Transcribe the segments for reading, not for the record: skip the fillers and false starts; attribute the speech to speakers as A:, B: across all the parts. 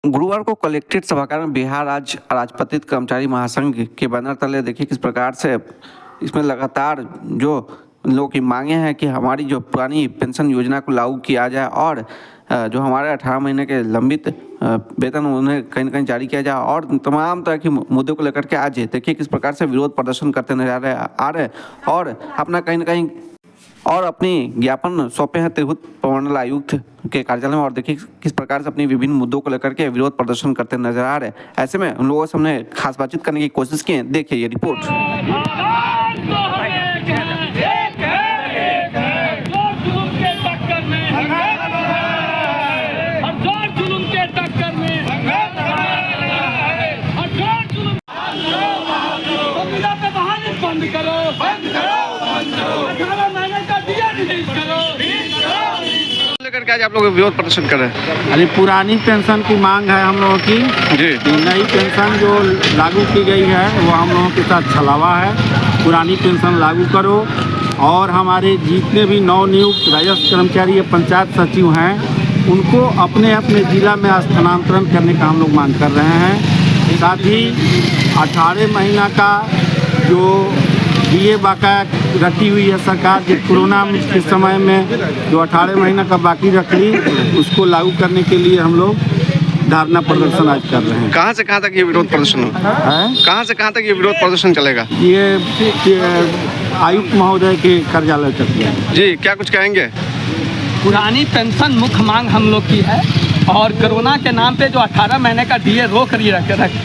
A: गुरुवार को कलेक्ट्रेट सभागार में बिहार राज्य अराजपत्रित कर्मचारी महासंघ के बैनर तले देखिए किस प्रकार से इसमें लगातार जो लोगों की मांगे हैं कि हमारी जो पुरानी पेंशन योजना को लागू किया जाए और जो हमारे 18 महीने के लंबित वेतन उन्हें कहीं ना कहीं जारी किया जाए और तमाम तरह के मुद्दों को लेकर के आज देखिए किस प्रकार से विरोध प्रदर्शन करते नजर आ रहे और अपना कहीं ना कहीं और अपनी ज्ञापन सौंपे हैं तिरहुत प्रमंडल आयुक्त के कार्यालय में और देखिए किस प्रकार से अपनी विभिन्न मुद्दों को लेकर के विरोध प्रदर्शन करते नजर आ रहे हैं। ऐसे में उन लोगों से हमने खास बातचीत करने की कोशिश की है। देखिए ये रिपोर्ट। लेकर के आज आप लोग विरोध प्रदर्शन कर रहे हैं।
B: अरे पुरानी पेंशन की मांग है हम लोगों की
A: जी।
B: नई पेंशन जो लागू की गई है वो हम लोगों के साथ छलावा है। पुरानी पेंशन लागू करो और हमारे जितने भी नवनियुक्त राजस्व कर्मचारी या पंचायत सचिव हैं उनको अपने अपने ज़िला में स्थानांतरण करने का हम लोग मांग कर रहे हैं। साथ ही 18 महीना का जो DA बकाया रखी हुई है सरकार के कोरोना के समय में जो 18 महीना का बाकी रख ली उसको लागू करने के लिए हम लोग धरना प्रदर्शन आज कर रहे हैं।
A: कहाँ से कहाँ तक ये विरोध प्रदर्शन है? कहाँ से कहाँ तक ये विरोध प्रदर्शन चलेगा?
B: ये आयुक्त महोदय के कार्यालय तक है।
A: जी, क्या कुछ कहेंगे?
C: पुरानी पेंशन मुख्य मांग हम लोग की है और कोरोना के नाम पे जो 18 महीने का DA रोक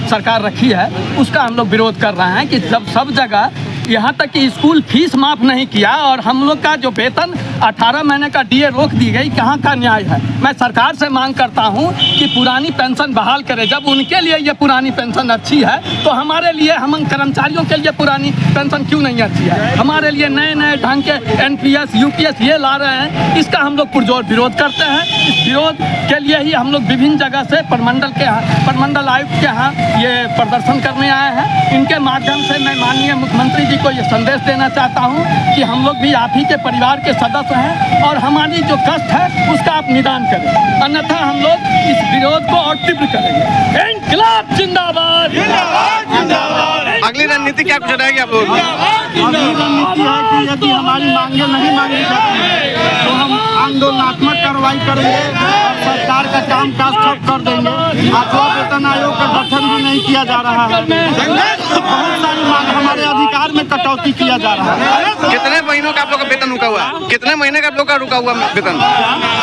C: सरकार रखी है उसका हम लोग विरोध कर रहे हैं कि जब सब जगह यहाँ तक कि स्कूल फीस माफ़ नहीं किया और हम लोग का जो वेतन 18 महीने का DA रोक दी गई, कहाँ का न्याय है। मैं सरकार से मांग करता हूँ कि पुरानी पेंशन बहाल करे। जब उनके लिए ये पुरानी पेंशन अच्छी है तो हमारे लिए, हम कर्मचारियों के लिए पुरानी पेंशन क्यों नहीं अच्छी है? हमारे लिए नए नए ढंग के NPS UPS ये ला रहे हैं, इसका हम लोग पुरजोर विरोध करते हैं। इस विरोध के लिए ही हम लोग विभिन्न जगह से प्रमंडल आयुक्त के यहाँ ये प्रदर्शन करने आए हैं। इनके माध्यम से मैं माननीय मुख्यमंत्री को ये संदेश देना चाहता हूँ कि हम लोग भी आप ही के परिवार के सदस्य हैं और हमारी जो कष्ट है उसका आप निदान करें, अन्यथा हम लोग इस विरोध को और तीव्र करेंगे। इंकलाब जिंदाबाद, जिंदाबाद, जिंदाबाद।
A: अगली रणनीति क्या कुछ रहेगी आप लोगों की?
B: अगली रणनीति है कि यदि हमारी मांगे नहीं मांगी जाती तो हम आंदोलनात्मक कार्रवाई करेंगे और सरकार का काम काज ठप कर देंगे। 8वां वेतन आयोग का गठन भी नहीं किया जा रहा है। बहुत सारी मांग, हमारे अधिकार में कटौती किया जा रहा है।
A: कितने महीनों का आप लोग का वेतन रुका हुआ है? कितने महीने का आप लोग का रुका हुआ वेतन?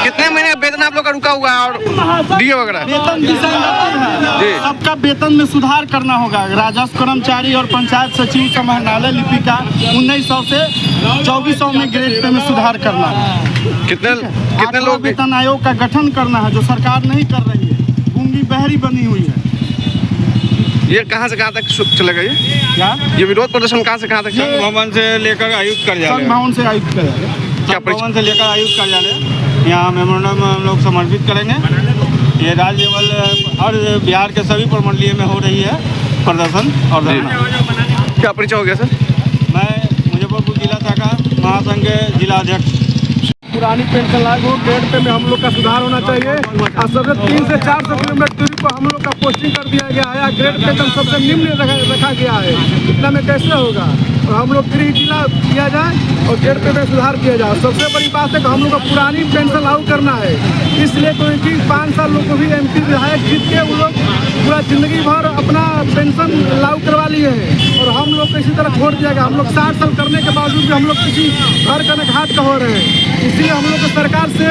A: कितने महीने का वेतन आप लोग का रुका हुआ है और DA वगैरह?
B: वेतन विसंगति है, सबका वेतन में सुधार करना होगा। राजस्व कर्मचारी और पंचायत सचिव समाहरणालय लिपिका 1900 से 2400 में ग्रेड पे में सुधार करना है।
A: कितने लोग?
B: वेतन आयोग का गठन करना है जो सरकार नहीं कर रही है, गूंगी बहरी बनी हुई है।
A: ये कहाँ से कहाँ तक चलेगा? ये
B: क्या
A: ये विरोध प्रदर्शन कहाँ से कहाँ तक?
B: संघ भवन से लेकर आयुक्त कार्यालय, भवन से आयुक्त कार्यालय, भवन से लेकर आयुक्त कार्यालय, यहाँ मेमोरेंडम हम लोग समर्पित करेंगे। ये राज्य लेवल और बिहार के सभी प्रमंडलीय में हो रही है प्रदर्शन और धरना।
A: क्या परिचय हो गया सर?
B: मैं मुजफ्फरपुर जिला शाखा महासंघ के जिला अध्यक्ष।
D: पुरानी पेंशन लागू, ग्रेड पे में हम लोग का सुधार होना चाहिए और सबसे 3 से 400 किलोमीटर दूरी पर हम लोग का पोस्टिंग कर दिया गया है। ग्रेड पेंशन सबसे निम्न रखा गया है, इतना में कैसे होगा? और हम लोग गृह जिला किया जाए और ग्रेड पे में सुधार किया जाए। सबसे बड़ी बात है कि हम लोग को पुरानी पेंशन लागू करना है, इसलिए क्योंकि 5 साल लोग को भी MP विधायक जीत के वो लोग पूरा जिंदगी भर अपना पेंशन लागू करवा लिए हैं और हम लोग को इसी तरह छोड़ दिया गया। हम लोग 60 साल करने के बावजूद भी हम लोग किसी घर का घाट का हो रहे हैं। इसलिए हम लोग को सरकार से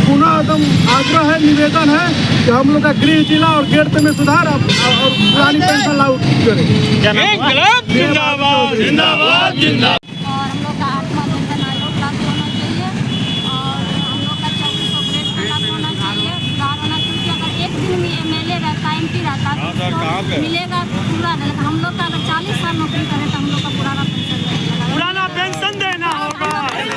D: पुनः एकदम आग्रह है, निवेदन है कि हम लोग का गृह जिला और ग्रेड पे में सुधार और पुरानी पेंशन लागू करें।
B: जिंदाबाद, जिंदाबाद, जिंदाबाद।
E: और हम लोग का 8वां वेतन आयोग लागू होना चाहिए और हम लोग का 2400 ग्रेड पे लागू होना चाहिए, सुधार होना चाहिए। क्योंकि अगर एक दिन में MLA रहता, MP रहता तो मिलेगा पूरा रहेगा। हम लोग का अगर 40 साल नौकरी करें तो हम लोग का पुराना पेंशन देना होगा। क्यों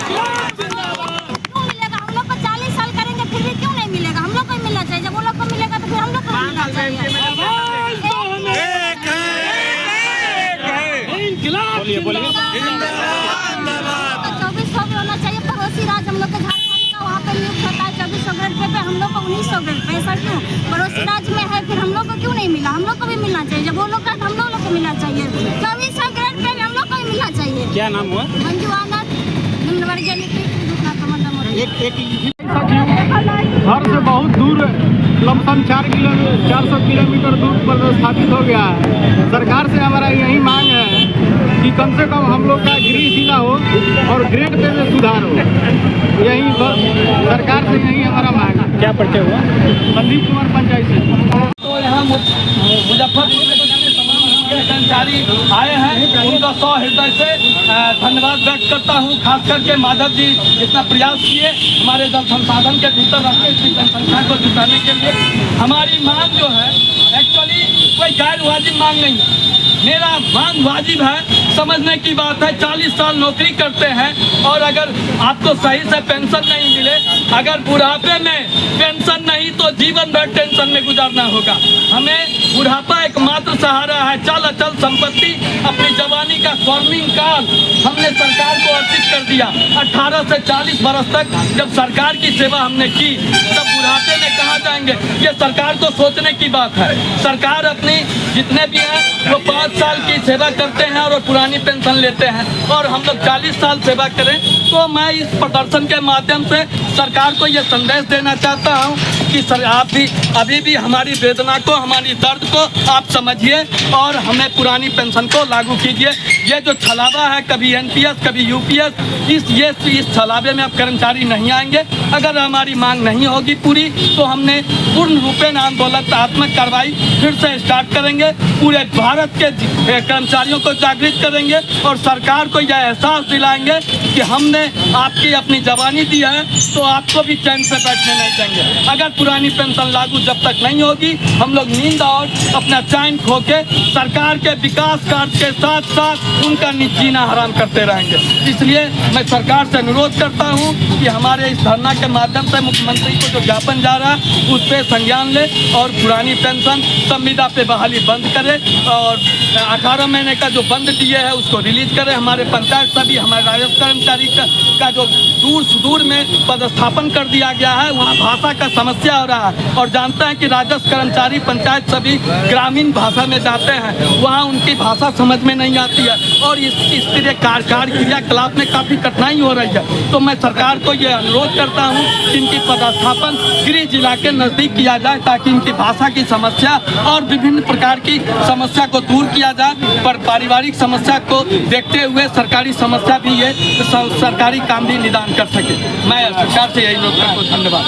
E: मिलेगा? हम लोग को 40 साल करेंगे फिर भी क्यों नहीं मिलेगा? हम लोग को मिलना चाहिए। जब वो लोग को मिलेगा तो फिर हम लोग को मिलना चाहिए। बोलिए 2400 भी होना चाहिए। पड़ोसी राज्य हम लोग के झारखंड का वहाँ पे नियुक्त होता है 2400 ग्रेड पे पे हम लोग को 1900 ग्रेड पे, ऐसा क्यों? पड़ोसी राज्य में है, फिर हम लोग को क्यों नहीं मिला? हम लोग को भी मिलना चाहिए। जब वो लोग का हम लोग को मिलना चाहिए। 2400 ग्रेड पे हम लोग को भी मिलना चाहिए।
B: क्या नाम हुआ?
E: मंजू आनंद, निम्न वर्गीय लिपिक, दूसरा प्रबंधन मोड़।
D: घर से बहुत दूर लमसम 400 किलोमीटर दूर पर स्थापित हो गया है। सरकार से हमारा यही मांग है कि कम से कम हम लोग का गृह जिला हो और ग्रेड पे में सुधार हो। यही बस सरकार से यही हमारा मांग है।
B: क्या परिचय हुआ?
D: संदीप कुमार पंचायत से।
C: तो यहाँ मुजफ्फरपुर में तमाम कर्मचारी आए हैं, उनका 100 हृदय से धन्यवाद व्यक्त करता हूँ। खास करके माधव जी इतना प्रयास किए हमारे जल संसाधन के भीतर रख के इसकी जनसंख्या को जुटाने के लिए। हमारी मांग जो है एक्चुअली कोई गैर वाजिब मांग नहीं है, मेरा मांग वाजिब है। समझने की बात है, 40 साल नौकरी करते हैं और अगर आपको सही से पेंशन नहीं मिले, अगर बुढ़ापे में पेंशन नहीं तो जीवन भर टेंशन में गुजारना होगा। हमें बुढ़ापा एकमात्र सहारा है। चल अचल संपत्ति, अपनी जवानी का स्वर्णिम काल हमने सरकार को अर्पित कर दिया। 18 से 40 बरस तक जब सरकार की सेवा हमने की, तब बुढ़ापे में कहाँ जाएंगे? ये सरकार को सोचने की बात है। सरकार अपनी जितने भी हैं वो 5 साल की सेवा करते हैं और पुरानी पेंशन लेते हैं, और हम लोग 40 साल सेवा करें। तो मैं इस प्रदर्शन के माध्यम से सरकार को ये संदेश देना चाहता हूँ कि सर आप भी अभी भी हमारी वेदना को, हमारी दर्द को आप समझिए और हमें पुरानी पेंशन को लागू कीजिए। ये जो छलावा है, कभी NPS कभी UPS, इस छलावे में अब कर्मचारी नहीं आएंगे। अगर हमारी मांग नहीं होगी पूरी तो हमने पूर्ण रूपेण आंदोलनात्मक कार्रवाई फिर से स्टार्ट करेंगे। पूरे भारत के कर्मचारियों को जागृत करेंगे और सरकार को यह एहसास दिलाएंगे कि हमने आपकी अपनी जवानी दी है तो आपको भी चैन से बैठने नहीं देंगे। अगर पुरानी पेंशन लागू जब तक नहीं होगी, हम लोग नींद और अपना चैन खो के सरकार के विकास कार्य के साथ साथ उनका जीना हराम करते रहेंगे। इसलिए मैं सरकार से अनुरोध करता हूं कि हमारे इस धरना के माध्यम से मुख्यमंत्री को जो ज्ञापन जा रहा है उस पर संज्ञान ले और पुरानी पेंशन संविदा पे बहाली बंद करे और 18 महीने का जो बंद दिए है उसको रिलीज करें। हमारे पंचायत सभी, हमारे राजस्व कर्मचारी का जो दूर सुदूर में पदस्थापन कर दिया गया है, वहाँ भाषा का समस्या हो रहा है। और जानते हैं कि राजस्व कर्मचारी पंचायत सभी ग्रामीण भाषा में जाते हैं, वहाँ उनकी भाषा समझ में नहीं आती है और इस तरह कार्य क्रियाकलाप में काफ़ी कठिनाई हो रही है। तो मैं सरकार को ये अनुरोध करता हूँ कि इनकी पदस्थापन गृह जिला के नज़दीक किया जाए ताकि इनकी भाषा की समस्या और विभिन्न प्रकार की समस्या को दूर किया जाए। पर पारिवारिक समस्या को देखते हुए सरकारी समस्या भी ये सरकारी काम भी निदान कर सके। मैं सरकार से यही अनुरोध करता हूँ। धन्यवाद।